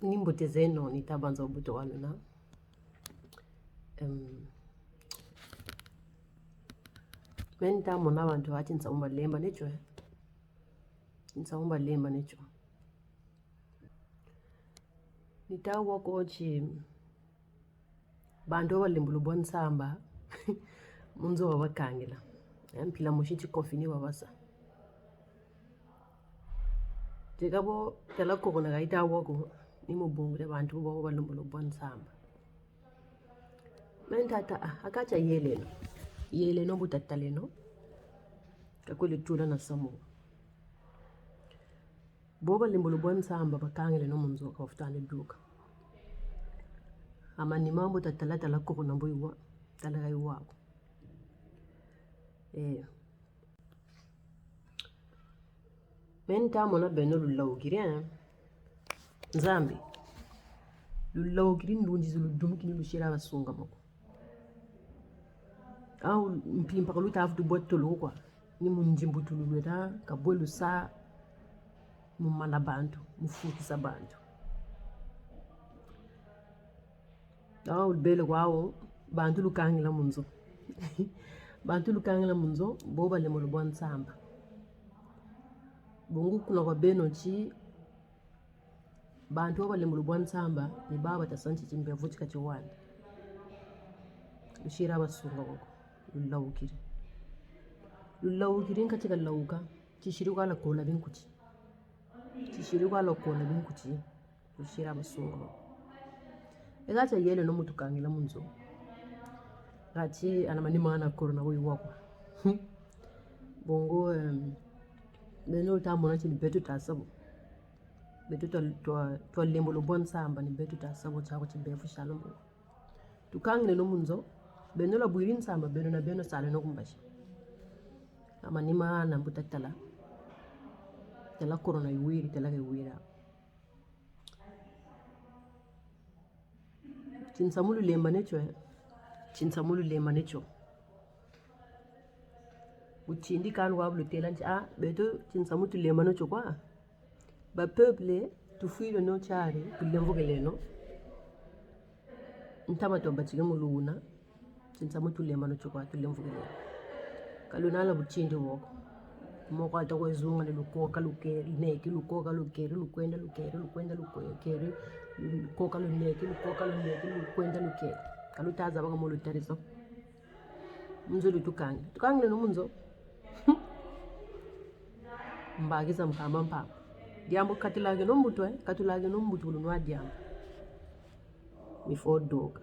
nimbutezeno nitabanza ubuto walo na menta mona abantu bathi ntsawumba lemba nejo ntsawumba lemba nejo nitawa kochi bantu balembulu bonsamba munzo wabakangela mpila mushiti konfini wabasa jegabo tela kokona gaita wako ni mubungule bantu bo balembulu bonsamba mentata akacha yeleno butataleno kakwele tula na samu boba limbulu bonsamba bakangele no munzo ka ufutane duka amani mambo tatala kokona boywa tala gaiwako menta mona beno lulawukiri nzambi lulawukiri ndunjizi ludumkini lushira basunga mako au mpimpa kaluta afdu botolo kwa ni munjimbutu lulwera kabwelu sa mumana bantu mufûkisa bantu au bele kwao bantu lukangila munzo bantu lukangila munzo boba le molobwa nsamba bongo kuna kwa beno chi bantu boba le molobwa nsamba ni baba tasanchi Kimbêvo chika chiwani ushira basunga koko lulawukiri nkatika lawuka chishiri kwa la kola binkuchi ushira basunga egacha yele no mutukangila munzo gachi anamani mana korona woi wako bongo beno tamona chini betu tasabo betu to lembo lo bonsamba ni betu tasabo chako Kimbêvo shalombo tukangile no munzo beno la buirin samba beno na beno sale no kumbashi amani mana mbutatala tela korona iwiri tela iwira chinsamulu lemba necho uchindi kanu wablu telanchi beto chinsamutu lemba necho kwa ba peuple tufuile no chari kulemvugeleno ntama to bachige muluna chinsamutu lemba necho kwa tulemvugeleno kalunala buchindi woko moko atakwezunga lukoka lukeri neki lukoka lukeri lukwenda lukeri lukoka luneki lukwenda lukeri kalutaza baka molutarizo munzo tukangile no munzo mbagiza mpamba diambo katulage no mbuto lunwa diambo before doga